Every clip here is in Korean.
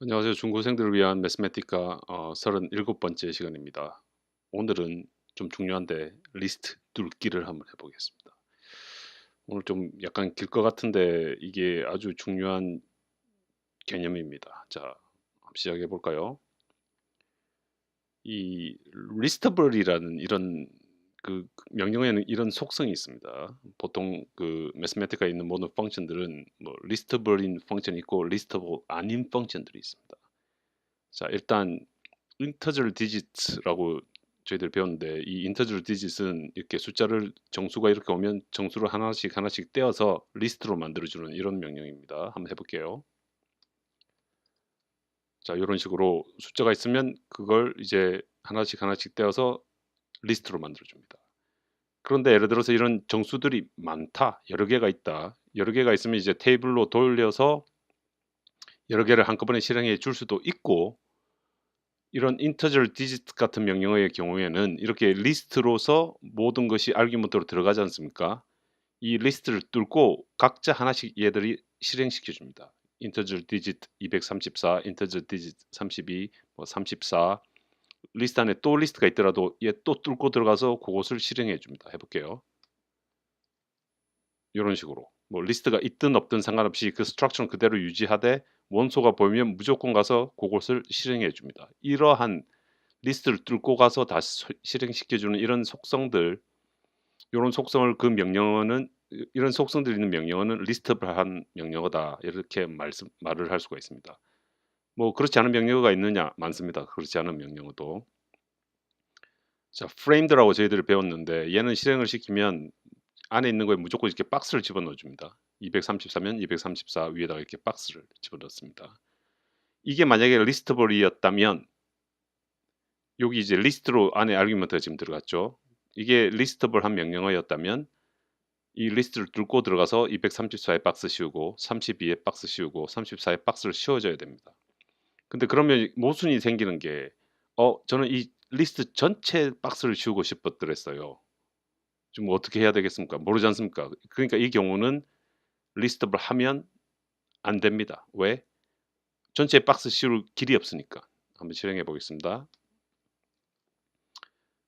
안녕하세요. 중고생들을 위한 매스매티카 37번째 시간입니다. 오늘은 좀 중요한데 리스트 뚫기를 한번 해보겠습니다. 오늘 좀 약간 길 것 같은데 이게 아주 중요한 개념입니다. 자, 한번 시작해 볼까요? 이 리스터블이라는 이런 그 명령어에는 이런 속성이 있습니다. 보통 그 매스매티카에 있는 모든 펑션들은 뭐 리스터블인 펑션이 있고 리스터블 아닌 펑션들이 있습니다. 자, 일단 인터절 디지트라고 저희들 배웠는데 이 인터절 디지트는 이렇게 숫자를 정수가 이렇게 오면 정수를 하나씩 하나씩 떼어서 리스트로 만들어주는 이런 명령입니다. 한번 해볼게요. 자, 이런 식으로 숫자가 있으면 그걸 이제 하나씩 하나씩 떼어서 리스트로 만들어줍니다. 그런데 예를 들어서 이런 정수들이 많다, 여러 개가 있다. 여러 개가 있으면 이제 테이블로 돌려서 여러 개를 한꺼번에 실행해 줄 수도 있고, 이런 integer digit 같은 명령어의 경우에는 이렇게 리스트로서 모든 것이 아규먼트로 들어가지 않습니까? 이 리스트를 뚫고 각자 하나씩 얘들이 실행시켜 줍니다. integer digit 234, integer digit 32, 뭐 34. 리스트 안에 또 리스트가 있더라도 얘 또 뚫고 들어가서 그것을 실행해 줍니다. 해볼게요. 이런 식으로 뭐 리스트가 있든 없든 상관없이 그 스트럭처는 그대로 유지하되 원소가 보이면 무조건 가서 그것을 실행해 줍니다. 이러한 리스트를 뚫고 가서 다시 실행시켜주는 이런 속성들, 이런 속성을 그 명령어는 이런 속성들이 있는 명령어는 리스트블한 명령어다 이렇게 말을 할 수가 있습니다. 뭐 그렇지 않은 명령어가 있느냐? 많습니다. 그렇지 않은 명령어도. 자, 프레임드라고 저희들이 배웠는데 얘는 실행을 시키면 안에 있는 거에 무조건 이렇게 박스를 집어넣어 줍니다. 234면 234 위에다가 이렇게 박스를 집어넣습니다. 이게 만약에 리스트블이었다면 여기 이제 리스트로 안에 아규먼트가 지금 들어갔죠. 이게 리스트블한 명령어였다면 이 리스트를 뚫고 들어가서 234에 박스 씌우고 32에 박스 씌우고 34에 박스를 씌워줘야 됩니다. 근데 그러면 모순이 생기는 게 저는 이 리스트 전체 박스를 씌우고 싶었더랬어요. 좀 어떻게 해야 되겠습니까? 모르지 않습니까? 그러니까 이 경우는 리스트블 하면 안 됩니다. 왜? 전체 박스 씌울 길이 없으니까. 한번 실행해 보겠습니다.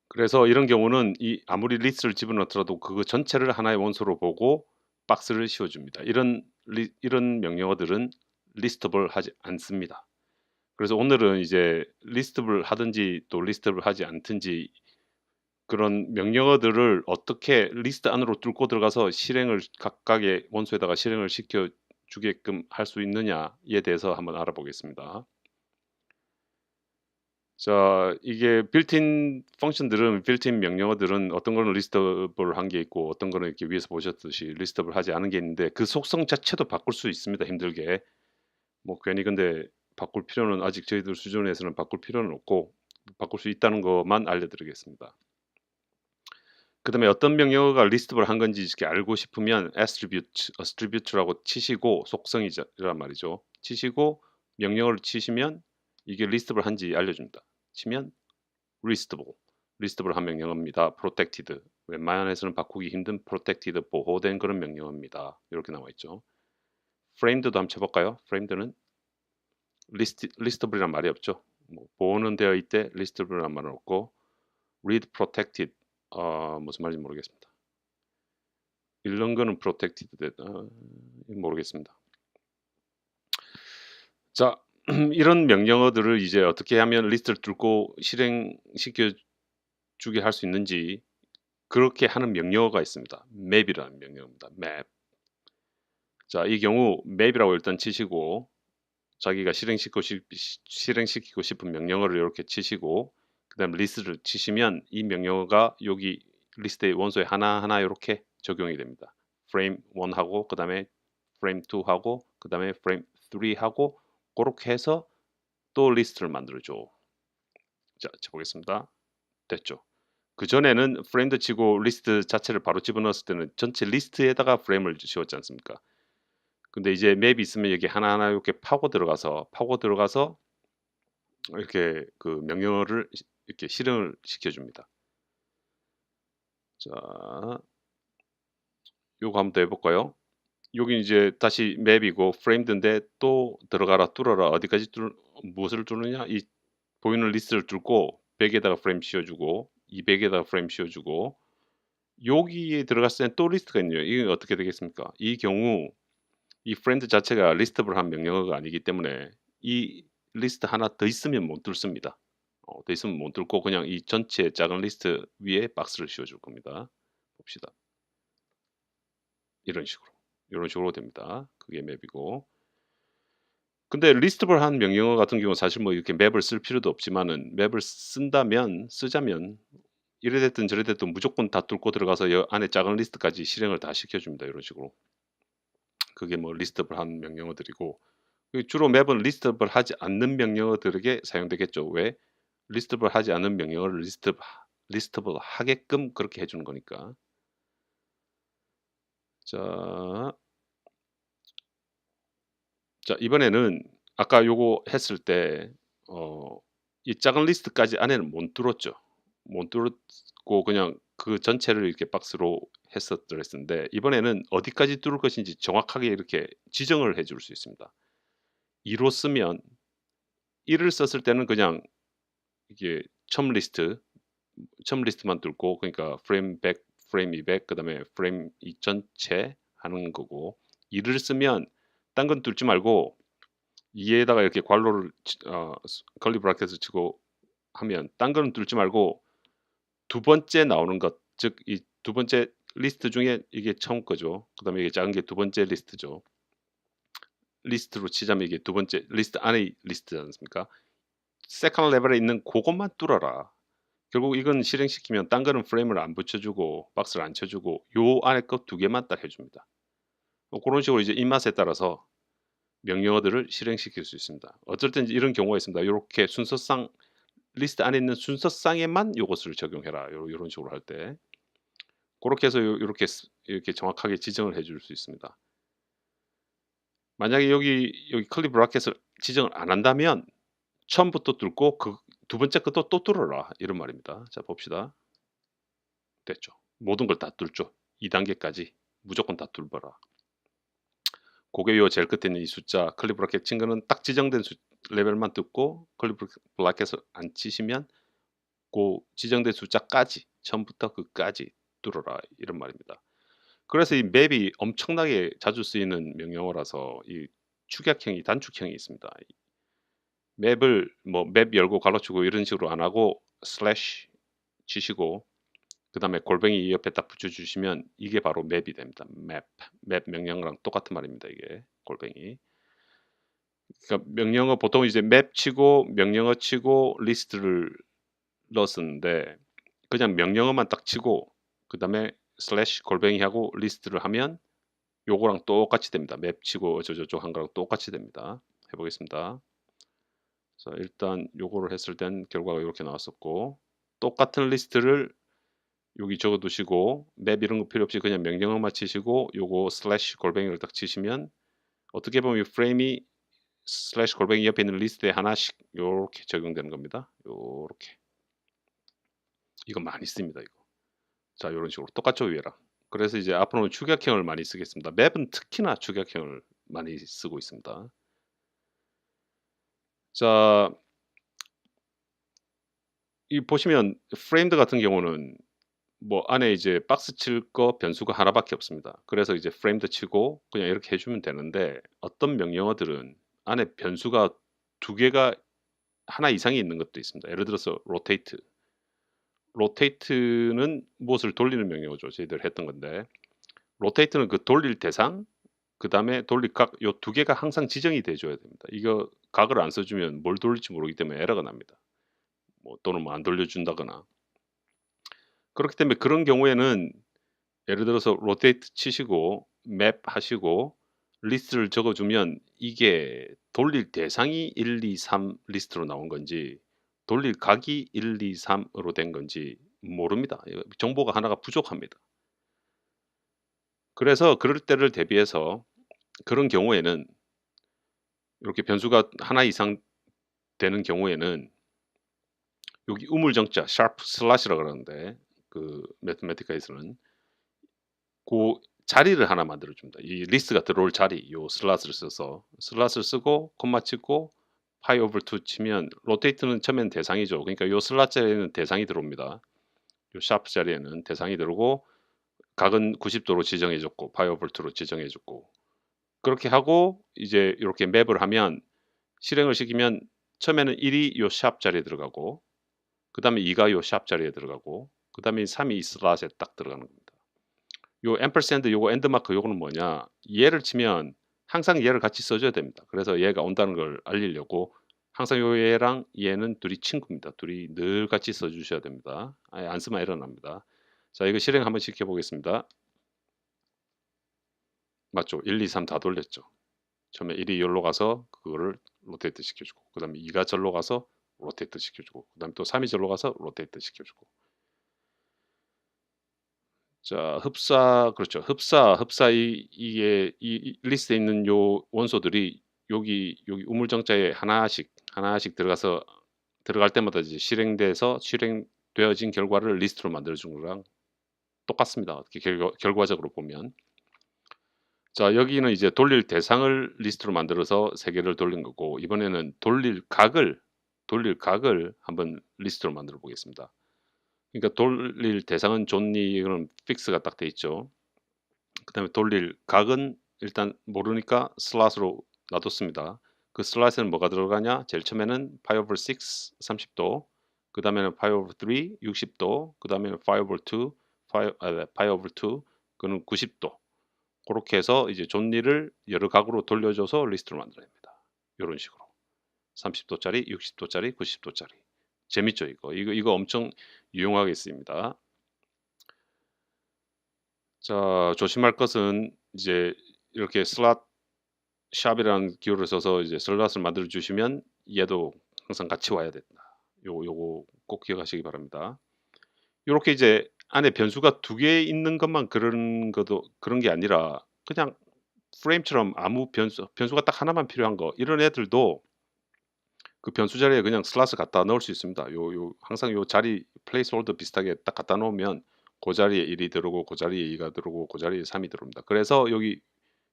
그래서 이런 경우는 이 아무리 리스트를 집어넣더라도 그거 전체를 하나의 원소로 보고 박스를 씌워줍니다. 이런 명령어들은 리스트블 하지 않습니다. 그래서 오늘은 이제 리스트블 하든지 또 리스트블 하지 않든지 그런 명령어들을 어떻게 리스트 안으로 뚫고 들어가서 실행을 각각의 원소에다가 실행을 시켜 주게끔 할 수 있느냐에 대해서 한번 알아보겠습니다. 자, 이게 빌트인 펑션들은 빌트인 명령어들은 어떤 거는 리스터블 한 게 있고 어떤 거는 이렇게 위에서 보셨듯이 리스터블 하지 않은 게 있는데 그 속성 자체도 바꿀 수 있습니다. 힘들게. 뭐 괜히 근데 바꿀 필요는 아직 저희들 수준에서는 바꿀 필요는 없고 바꿀 수 있다는 것만 알려드리겠습니다. 그 다음에 어떤 명령어가 리스터블 한 건지 이렇게 알고 싶으면 attribute라고 치시고 속성이란 말이죠. 치시고 명령어를 치시면 이게 리스터블 한지 알려줍니다. 치면 리스트able 한 명령어입니다. protected 웬만해서는 바꾸기 힘든 protected 보호된 그런 명령어입니다. 이렇게 나와 있죠. framed도 한번 쳐볼까요? framed는 listable이란 말이 없죠. 뭐 보호는 되어 있대 listable이란 말은 없고 read protected 무슨 말인지 모르겠습니다. 읽는 거는 protected 모르겠습니다. 자, 이런 명령어들을 이제 어떻게 하면 리스트를 뚫고 실행시켜 주게 할 수 있는지 그렇게 하는 명령어가 있습니다. map이라는 명령어입니다. map. 자, 이 경우 map이라고 일단 치시고 자기가 실행시키고 싶은 명령어를 이렇게 치시고 그다음 리스트를 치시면 이 명령어가 여기 리스트의 원소에 하나하나 이렇게 적용이 됩니다. frame 1하고 그다음에 frame 2하고 그다음에 frame 3하고 그렇게 해서 또 리스트를 만들어 줘. 자, 쳐보겠습니다. 됐죠? 그전에는 프레임드 치고 리스트 자체를 바로 집어넣었을 때는 전체 리스트에다가 프레임을 씌웠지 않습니까? 근데 이제 맵이 있으면 여기 하나하나 이렇게 파고 들어가서 이렇게 그 명령어를 이렇게 실행을 시켜줍니다. 자, 요거 한번 더 해볼까요? 여기 이제 다시 맵이고 프레임드인데 또 들어가라 뚫어라 어디까지 무엇을 뚫느냐 이 보이는 리스트를 뚫고 100에다가 프레임 씌워주고 200에다가 프레임 씌워주고 여기에 들어갔을 땐 또 리스트가 있네요. 이게 어떻게 되겠습니까? 이 경우 이 프렌드 자체가 리스트블한 명령어가 아니기 때문에 이 리스트 하나 더 있으면 못 뚫습니다. 더 있으면 못 뚫고 그냥 이 전체 작은 리스트 위에 박스를 씌워줄 겁니다. 봅시다. 이런 식으로. 이런 식으로 됩니다. 그게 맵이고. 근데 리스트블한 명령어 같은 경우는 사실 뭐 이렇게 맵을 쓸 필요도 없지만은 맵을 쓰자면 이래 됐든 저래 됐든 무조건 다 뚫고 들어가서 여 안에 작은 리스트까지 실행을 다 시켜줍니다. 이런 식으로. 그게 뭐 리스트블한 명령어들이고 주로 맵은 리스트블하지 않는 명령어들에게 사용되겠죠. 왜? 리스트블하지 않은 명령어를 리스트블하게끔 그렇게 해주는 거니까. 자, 자 이번에는 아까 요거 했을 때 이 작은 리스트까지 안에는 못 뚫었죠. 못 뚫었고 그냥 그 전체를 이렇게 박스로 했었는데 이번에는 어디까지 뚫을 것인지 정확하게 이렇게 지정을 해줄 수 있습니다. 2로 쓰면 1을 썼을 때는 그냥 이게 첨 리스트만 뚫고 그러니까 프레임 100, 프레임 200, 그다음에 프레임 이 전체 하는 거고 2를 쓰면 딴 건 뚫지 말고 2에다가 이렇게 괄호를 curly bracket을 치고 하면 딴 거는 뚫지 말고 두 번째 나오는 것, 즉 이 두 번째 리스트 중에 이게 처음 거죠. 그다음에 이게 작은 게 두 번째 리스트죠. 리스트로 치자면 이게 두 번째 리스트 안의 리스트지 않습니까? 세컨 레벨에 있는 그것만 뚫어라. 결국 이건 실행시키면 딴 거는 프레임을 안 붙여주고 박스를 안 쳐주고 요 안에 거 두 개만 딱 해줍니다. 그런 식으로 이제 입맛에 따라서 명령어들을 실행시킬 수 있습니다. 어쩔 땐 이런 경우가 있습니다. 이렇게 순서상 리스트 안에 있는 순서상에만 요것을 적용해라. 요런 식으로 할 때. 그렇게 해서 이렇게 정확하게 지정을 해줄 수 있습니다. 만약에 여기 클리 브라켓을 지정을 안 한다면 처음부터 뚫고 그 두 번째 것도 또 뚫어라. 이런 말입니다. 자, 봅시다. 됐죠. 모든 걸 다 뚫죠. 2단계까지 무조건 다 뚫어라. 그게 요 제일 끝에 있는 이 숫자 클리 브라켓 친 거는 딱 지정된 레벨만 뚫고 클리 브라켓을 안 치시면 그 지정된 숫자까지 처음부터 끝까지 뚫어라 이런 말입니다. 그래서 이 맵이 엄청나게 자주 쓰이는 명령어라서 이 축약형이 단축형이 있습니다. 맵을 뭐 맵 열고 갈라치고 이런 식으로 안 하고 슬래시 치시고 그다음에 골뱅이 옆에 딱 붙여주시면 이게 바로 맵이 됩니다. 맵 명령어랑 똑같은 말입니다. 이게 골뱅이. 그러니까 명령어 보통 이제 맵 치고 명령어 치고 리스트를 넣었는데 그냥 명령어만 딱 치고 그다음에 슬래시 골뱅이 하고 리스트를 하면 요거랑 똑같이 됩니다. 맵 치고 어쩌고저쩌고 한 거랑 똑같이 됩니다. 해보겠습니다. 자, 일단 요거를 했을 땐 결과가 이렇게 나왔었고 똑같은 리스트를 여기 적어 두시고 맵 이런 거 필요 없이 그냥 명령어만 치시고 요거 슬래시 골뱅이를 딱 치시면 어떻게 보면 이 프레임이 슬래시 골뱅이 옆에 있는 리스트에 하나씩 요렇게 적용되는 겁니다. 요렇게 이거 많이 씁니다. 이거. 자, 요런 식으로 똑같죠 위에랑. 그래서 이제 앞으로는 축약형을 많이 쓰겠습니다. 맵은 특히나 축약형을 많이 쓰고 있습니다. 자, 이 보시면 프레임드 같은 경우는 뭐 안에 이제 박스 칠 거 변수가 하나밖에 없습니다. 그래서 이제 프레임드 치고 그냥 이렇게 해주면 되는데 어떤 명령어들은 안에 변수가 두 개가 하나 이상이 있는 것도 있습니다. 예를 들어서 rotate. rotate는 무엇을 돌리는 명령어죠. 저희들 했던 건데 rotate는 그 돌릴 대상 그 다음에 돌릴 각 요 두 개가 항상 지정이 돼줘야 됩니다. 이거 각을 안 써주면 뭘 돌릴지 모르기 때문에 에러가 납니다. 뭐 또는 뭐 안 돌려준다거나 그렇기 때문에 그런 경우에는 예를 들어서 로테이트 치시고 맵 하시고 리스트를 적어주면 이게 돌릴 대상이 1, 2, 3 리스트로 나온 건지 돌릴 각이 1, 2, 3으로 된 건지 모릅니다. 정보가 하나가 부족합니다. 그래서 그럴 때를 대비해서 그런 경우에는 이렇게 변수가 하나 이상 되는 경우에는 여기 우물정자 샤프 슬래시라고 그러는데 그 매트매티카에서는 그 자리를 하나 만들어 줍니다. 이 리스트가 들어올 자리, 요 슬롯을 써서 슬롯을 쓰고 콤마 찍고 pi over 2 치면 로테이트는 처음엔 대상이죠. 그러니까 요 슬롯 자리에는 대상이 들어옵니다. 요 샤프 자리에는 대상이 들어오고 각은 90도로 지정해 줬고 pi over 2로 지정해 줬고 그렇게 하고 이제 이렇게 맵을 하면 실행을 시키면 처음에는 1이 요 샵 자리에 들어가고 그다음에 2가 요 샵 자리에 들어가고 그다음에 3이 이 슬롯에 딱 들어가는 겁니다. 요 앰퍼센드 요거 엔드 마크 요거는 뭐냐? 얘를 치면 항상 얘를 같이 써줘야 됩니다. 그래서 얘가 온다는 걸 알리려고 항상 요 얘랑 얘는 둘이 친구입니다. 둘이 늘 같이 써주셔야 됩니다. 아예 안 쓰면 에러 납니다. 자, 이거 실행 한번 시켜보겠습니다. 맞죠? 1, 2, 3 다 돌렸죠. 처음에 1이 여기로 가서 그거를 로테이트 시켜주고 그 다음에 2가 절로 가서 로테이트 시켜주고 그 다음에 또 3이 절로 가서 로테이트 시켜주고 자, 그렇죠. 흡사 이게 이 리스트에 있는 요 원소들이 여기 우물정자에 하나씩 들어가서 들어갈 때마다 이제 실행되어진 결과를 리스트로 만들어 준 거랑 똑같습니다. 어떻게 결과적으로 보면. 자, 여기는 이제 돌릴 대상을 리스트로 만들어서 세 개를 돌린 거고 이번에는 돌릴 각을 한번 리스트로 만들어 보겠습니다. 그러니까 돌릴 대상은 존니 그런 픽스가 딱 돼 있죠. 그다음에 돌릴 각은 일단 모르니까 슬롯으로 놔뒀습니다. 그 슬롯에는 뭐가 들어가냐? 제일 처음에는 pi over 6 30도, 그 다음에는 pi over 3 60도, 그 다음에는 pi over 2 pi over 2 그는 90도. 그렇게 해서 이제 존니를 여러 각으로 돌려줘서 리스트를 만들어냅니다. 이런 식으로 30도짜리, 60도짜리, 90도짜리. 재밌죠 이거? 이거 엄청 유용하게 쓰입니다. 자, 조심할 것은 이제 이렇게 슬롯 샵이라는 기호를 써서 이제 슬롯을 만들어 주시면 얘도 항상 같이 와야 된다. 요거 꼭 기억하시기 바랍니다. 요렇게 이제 안에 변수가 두 개 있는 것만 그런 게 아니라 그냥 프레임처럼 아무 변수가 딱 하나만 필요한 거 이런 애들도 그 변수 자리에 그냥 슬롯을 갖다 넣을 수 있습니다. 항상 요 자리 플레이스홀더 비슷하게 딱 갖다 놓으면 그 자리에 1이 들어오고 그 자리에 2가 들어오고 그 자리에 3이 들어옵니다. 그래서 여기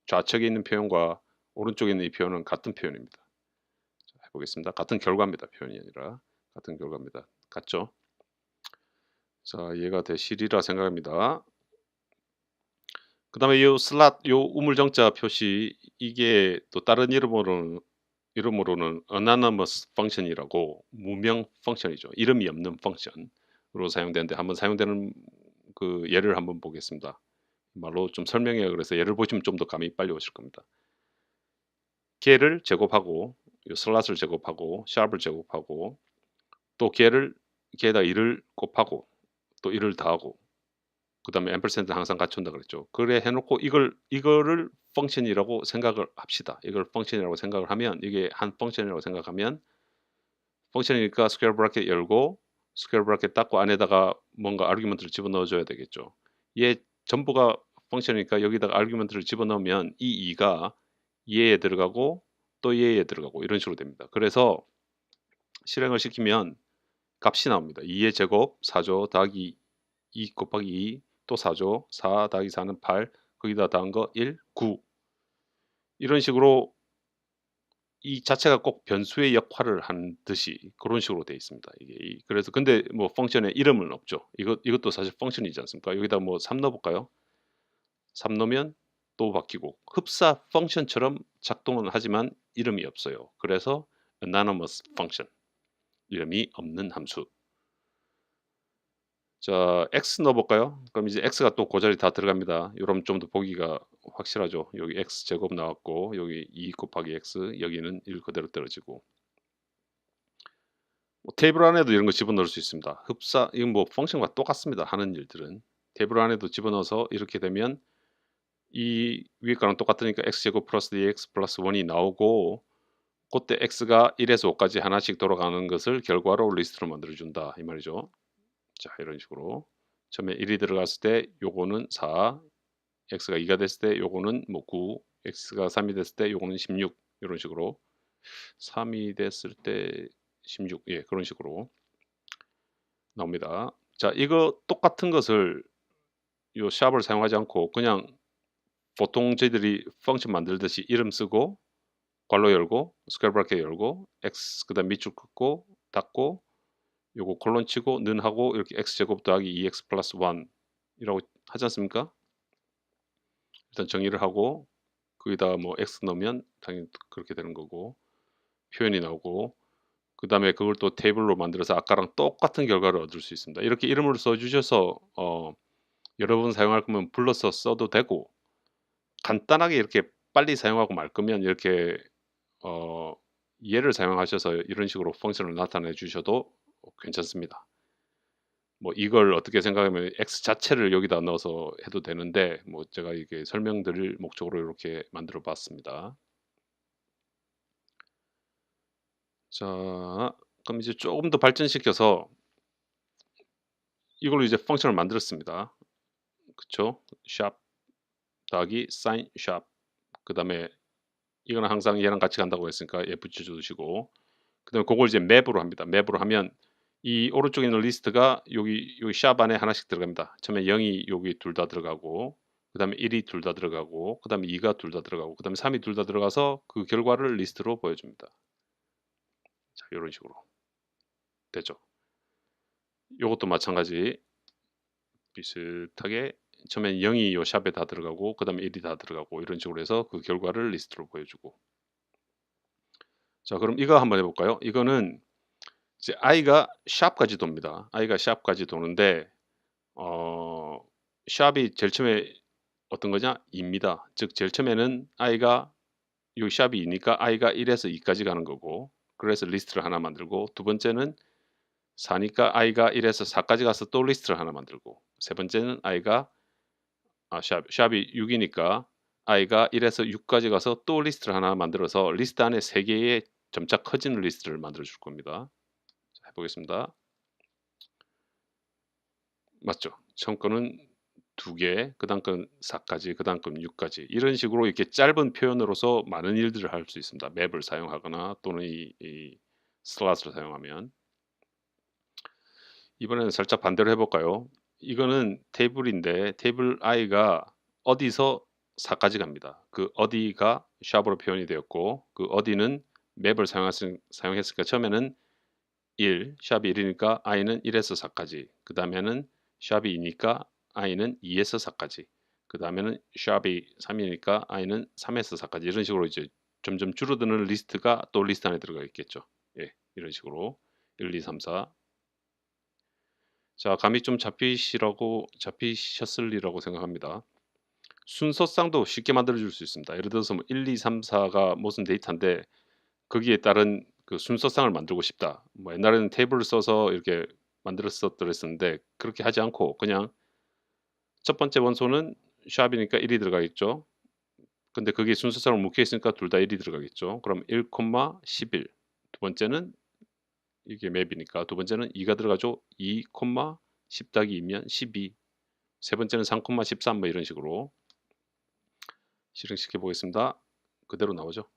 좌측에 있는 표현과 오른쪽에 있는 이 표현은 같은 표현입니다. 자, 해보겠습니다. 같은 결과입니다. 표현이 아니라 같은 결과입니다. 같죠? 자, 이해가 되시리라 생각합니다. 그 다음에 이 슬롯, 요 우물정자 표시 이게 또 다른 이름으로는 anonymous function이라고 무명 펑션이죠. 이름이 없는 펑션으로 사용되는데 한번 사용되는 그 예를 한번 보겠습니다. 말로 좀 설명해요. 그래서 예를 보시면 좀 더 감이 빨리 오실 겁니다. 걔를 제곱하고 요 슬롯을 제곱하고 샵을 제곱하고 또 걔에다 1을 곱하고 또 1을 더하고 그 다음에 앰퍼센드 항상 같이 온다 그랬죠. 그래 해놓고 이거를 펑션이라고 생각을 합시다. 이걸 펑션이라고 생각을 하면 이게 한 펑션이라고 생각하면 펑션이니까 스퀘어 브래켓 열고 스퀘어 브래켓 닫고 안에다가 뭔가 아르규먼트를 집어넣어 줘야 되겠죠. 얘 전부가 펑션이니까 여기다가 아르규먼트를 집어넣으면 이 2가 얘에 들어가고 또 얘에 들어가고 이런 식으로 됩니다. 그래서 실행을 시키면 값이 나옵니다. 2의 제곱 4조 더하기 2 곱하기 2 또 4조 4 더하기 4는 8 거기다 더한 거 1, 9 이런 식으로 이 자체가 꼭 변수의 역할을 한 듯이 그런 식으로 되어 있습니다. 이게 그래서 근데 뭐 펑션에 이름은 없죠. 이것도 사실 펑션이지 않습니까? 여기다 뭐 3 넣어볼까요? 3 넣으면 또 바뀌고 흡사 펑션처럼 작동은 하지만 이름이 없어요. 그래서 anonymous function 이름이 없는 함수. 자, x 넣어볼까요? 그럼 이제 x가 또 그 자리 다 들어갑니다. 이러면 좀 더 보기가 확실하죠. 여기 x 제곱 나왔고 여기 2 곱하기 x 여기는 1 그대로 떨어지고 뭐 테이블 안에도 이런 거 집어넣을 수 있습니다. 이건 뭐 펑션과 똑같습니다. 하는 일들은 테이블 안에도 집어넣어서 이렇게 되면 이 위에 거랑 똑같으니까 x제곱 플러스 dx 플러스 1이 나오고 그때 x가 1에서 5까지 하나씩 돌아가는 것을 결과로 리스트로 만들어준다 이 말이죠. 자, 이런 식으로 처음에 1이 들어갔을 때 요거는 4 x가 2가 됐을 때 요거는 뭐 9 x가 3이 됐을 때 요거는 16 이런 식으로 3이 됐을 때 16 예, 그런 식으로 나옵니다. 자, 이거 똑같은 것을 요 샵을 사용하지 않고 그냥 보통 저희들이 펑션 만들듯이 이름 쓰고 괄호 열고 스퀘어 브래켓 열고 x 그다음 밑줄 긋고 닫고 요거 콜론 치고 는 하고 이렇게 x 제곱 더하기 2x 플러스 1 이라고 하지 않습니까? 일단 정의를 하고 거기다가 뭐 x 넣으면 당연히 그렇게 되는 거고 표현이 나오고 그다음에 그걸 또 테이블로 만들어서 아까랑 똑같은 결과를 얻을 수 있습니다. 이렇게 이름을 써 주셔서 여러 번 사용할 거면 불러서 써도 되고 간단하게 이렇게 빨리 사용하고 말 거면 이렇게 어 얘를 사용하셔서 이런 식으로 펑션을 나타내 주셔도 괜찮습니다. 뭐 이걸 어떻게 생각하면 x 자체를 여기다 넣어서 해도 되는데 뭐 제가 이게 설명드릴 목적으로 이렇게 만들어 봤습니다. 자, 그럼 이제 조금 더 발전시켜서 이걸로 이제 펑션을 만들었습니다. 그쵸? 샵 더하기 sign 샵 그다음에 이거는 항상 얘랑 같이 간다고 했으니까 얘 붙여 주시고 그다음에 그걸 이제 맵으로 합니다. 맵으로 하면 이 오른쪽에 있는 리스트가 여기 샵 안에 하나씩 들어갑니다. 처음에 0이 여기 둘 다 들어가고 그다음에 1이 둘 다 들어가고 그다음에 2가 둘 다 들어가고 그다음에 3이 둘 다 들어가서 그 결과를 리스트로 보여줍니다. 자, 이런 식으로 되죠. 요것도 마찬가지 비슷하게 처음엔 0이 요 샵에 다 들어가고 그다음에 1이 다 들어가고 이런 식으로 해서 그 결과를 리스트로 보여주고 자 그럼 이거 한번 해볼까요? 이거는 이제 i가 샵까지 돕니다. i가 샵까지 도는데 어 샵이 제일 처음에 어떤 거냐? 2입니다. 즉 제일 처음에는 i가 요 샵이 2니까 i가 1에서 2까지 가는 거고 그래서 리스트를 하나 만들고 두 번째는 4니까 i가 1에서 4까지 가서 또 리스트를 하나 만들고 세 번째는 i가 샵이 6이니까 i가 1에서 6까지 가서 또 리스트를 하나 만들어서 리스트 안에 3개의 점차 커지는 리스트를 만들어 줄 겁니다. 자, 해보겠습니다. 맞죠? 처음 거는 2개, 그 다음 건 4까지, 그 다음 건 6까지 이런 식으로 이렇게 짧은 표현으로서 많은 일들을 할 수 있습니다. 맵을 사용하거나 또는 이 슬롯을 사용하면 이번에는 살짝 반대로 해볼까요? 이거는 테이블인데 테이블 i가 어디서 4까지 갑니다. 그 어디가 샵으로 표현이 되었고 그 어디는 맵을 사용했으니까 처음에는 1, 샵이 1이니까 i는 1에서 4까지 그 다음에는 샵이 2니까 i는 2에서 4까지 그 다음에는 샵이 3이니까 i는 3에서 4까지 이런 식으로 이제 점점 줄어드는 리스트가 또 리스트 안에 들어가 있겠죠. 예, 이런 식으로 1, 2, 3, 4 자, 감이 좀 잡히셨으리라고 생각합니다. 순서상도 쉽게 만들어 줄 수 있습니다. 예를 들어서 뭐 1, 2, 3, 4가 무슨 데이터인데 거기에 따른 그 순서상을 만들고 싶다. 뭐 옛날에는 테이블을 써서 이렇게 만들었었더랬었는데 그렇게 하지 않고 그냥 첫 번째 원소는 샵이니까 1이 들어가겠죠. 근데 그게 순서상으로 묶여 있으니까 둘 다 1이 들어가겠죠. 그럼 1, 11. 두 번째는 이게 맵이니까 두 번째는 2가 들어가죠. 2, 10 더하기 2면 12. 세 번째는 3, 13 뭐 이런 식으로 실행시켜 보겠습니다. 그대로 나오죠.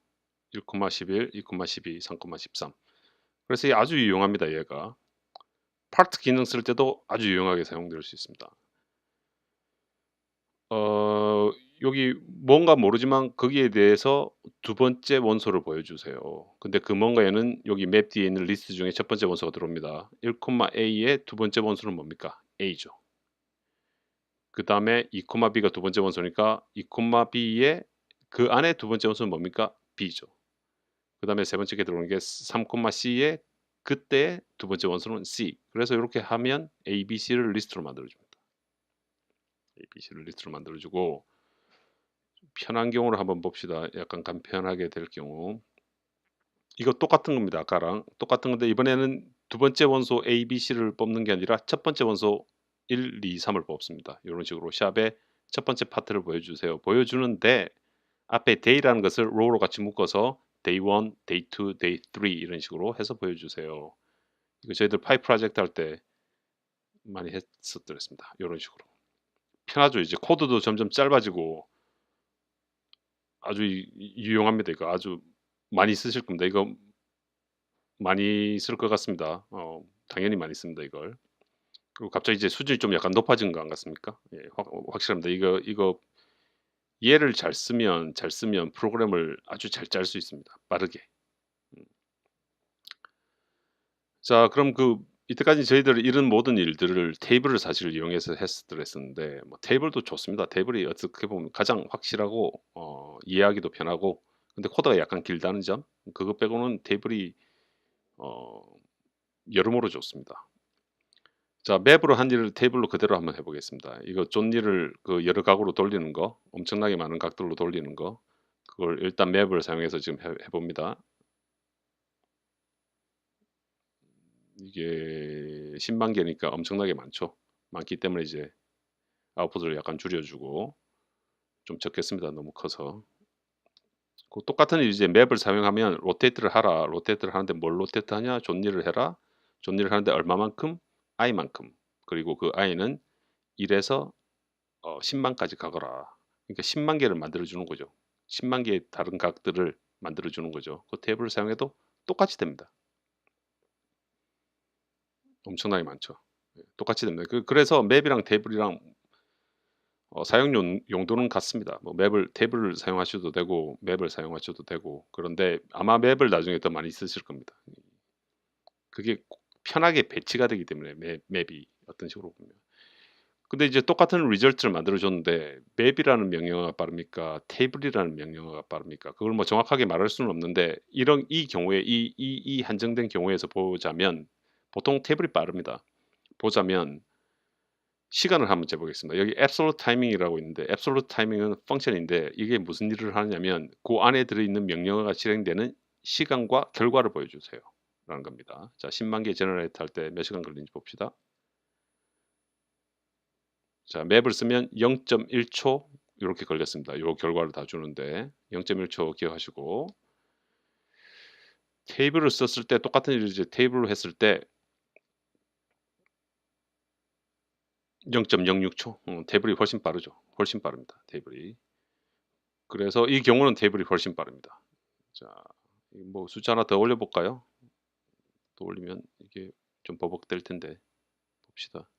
1, 11, 2, 12, 3, 13. 그래서 아주 유용합니다. 얘가 파트 기능 쓸 때도 아주 유용하게 사용될 수 있습니다. 여기 뭔가 모르지만 거기에 대해서 두 번째 원소를 보여주세요. 근데 그 뭔가에는 여기 맵 뒤에 있는 리스트 중에 첫 번째 원소가 들어옵니다. 1,a의 두 번째 원소는 뭡니까? a죠. 그 다음에 2,b가 두 번째 원소니까 2,b의 그 안에 두 번째 원소는 뭡니까? b죠. 그 다음에 세 번째 게 들어오는 게 3,c의 그때 두 번째 원소는 c. 그래서 이렇게 하면 a, b, c를 리스트로 만들어줍니다. a, b, c를 리스트로 만들어주고 편한 경우를 한번 봅시다. 약간 간편하게 될 경우 이거 똑같은 겁니다. 아까랑 똑같은 건데 이번에는 두 번째 원소 a, b, c를 뽑는 게 아니라 첫 번째 원소 1, 2, 3을 뽑습니다. 이런 식으로 샵의 첫 번째 파트를 보여주세요. 보여주는데 앞에 day라는 것을 row로 같이 묶어서 day 1, day 2, day 3 이런 식으로 해서 보여주세요. 이거 저희들 파이 프로젝트 할 때 많이 했었더랬습니다. 이런 식으로 편하죠. 이제 코드도 점점 짧아지고 아주 유용합니다. 이거 아주 많이 쓰실 겁니다. 이거 많이 쓸 것 같습니다. 당연히 많이 씁니다. 이걸. 그리고 갑자기 이제 수준이 좀 약간 높아진 것 같습니까? 예, 확실합니다. 이거 얘를 잘 쓰면 프로그램을 아주 잘 짤 수 있습니다, 빠르게. 음. 자, 그럼 이때까지 저희들이 이런 모든 일들을 테이블을 사실 이용해서 했었는데 뭐 테이블도 좋습니다. 테이블이 어떻게 보면 가장 확실하고 이해하기도 편하고, 근데 코드가 약간 길다는 점, 그거 빼고는 테이블이 어 여러모로 좋습니다. 자, 맵으로 한 일을 테이블로 그대로 한번 해 보겠습니다. 이거 존 일을 여러 각으로 돌리는 거, 엄청나게 많은 각도로 돌리는 거, 그걸 일단 맵을 사용해서 지금 해 봅니다. 이게 10만 개니까 엄청나게 많죠. 많기 때문에 이제 아웃풋을 약간 줄여 주고, 좀 적겠습니다, 너무 커서. 똑같은 일 이제 맵을 사용하면 로테이트를 하라. 로테이트를 하는데 뭘 로테이트 하냐? 존 일을 해라. 존 일을 하는데 얼마만큼? i만큼. 그리고 그 i는 1에서 10만까지 가거라. 그러니까 10만 개를 만들어 주는 거죠. 10만 개의 다른 각들을 만들어 주는 거죠. 그 탭을 사용해도 똑같이 됩니다. 엄청나게 많죠. 예, 똑같이 됩니다. 그래서 맵이랑 테이블이랑 사용 용도는 같습니다. 뭐 맵을 탭을 사용하셔도 되고 맵을 사용하셔도 되고, 그런데 아마 맵을 나중에 더 많이 쓰실 겁니다. 그게 편하게 배치가 되기 때문에 맵이 어떤 식으로 보면. 근데 이제 똑같은 리절트를 만들어 줬는데 맵이라는 명령어가 빠릅니까? 테이블이라는 명령어가 빠릅니까? 그걸 뭐 정확하게 말할 수는 없는데, 이 경우에 이 한정된 경우에서 보자면 보통 테이블이 빠릅니다. 보자면 시간을 한번 재보겠습니다. 여기 absolute timing이라고 있는데, absolute timing은 펑션인데 이게 무슨 일을 하냐면 그 안에 들어있는 명령어가 실행되는 시간과 결과를 보여주세요 라는 겁니다. 자, 10만 개 제너레이트 할 때 몇 시간 걸리는지 봅시다. 자, 맵을 쓰면 0.1초 이렇게 걸렸습니다. 요 결과를 다 주는데 0.1초 기억하시고, 테이블을 썼을 때 똑같은 일을 이제 테이블로 했을 때 0.06초. 테이블이 훨씬 빠르죠. 훨씬 빠릅니다, 테이블이. 그래서 이 경우는 테이블이 훨씬 빠릅니다. 자, 뭐 숫자 하나 더 올려볼까요? 더 올리면 이게 좀 버벅될 텐데 봅시다.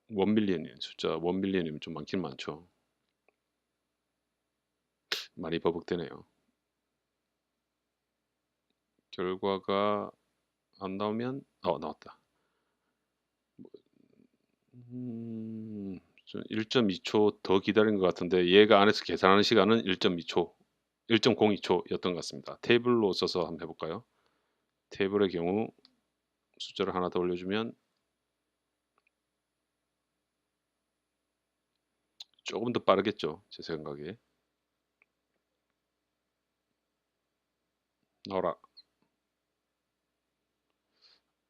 원밀리언이에요. 숫자 원밀리언이면 좀 많긴 많죠. 많이 버벅되네요. 결과가 안 나오면 나왔다. 1.2초 더 기다린 것 같은데 얘가 안에서 계산하는 시간은 1.2초, 1.02초였던 것 같습니다. 테이블로 써서 한번 해볼까요? 테이블의 경우 숫자를 하나 더 올려주면 조금 더 빠르겠죠, 제 생각에. 나와라.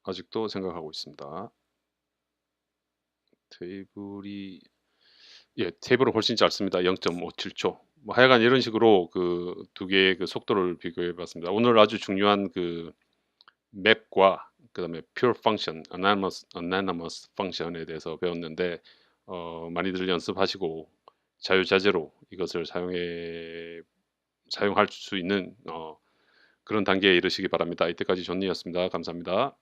아직도 생각하고 있습니다. 테이블이 테이블은 훨씬 짧습니다. 0.57초. 뭐 하여간 이런 식으로 두 개의 속도를 비교해 봤습니다. 오늘 아주 중요한 맵과 그다음에 pure function, anonymous function에 대해서 배웠는데 많이들 연습하시고 자유자재로 이것을 사용할 수 있는 그런 단계에 이르시기 바랍니다. 이때까지 존니였습니다. 감사합니다.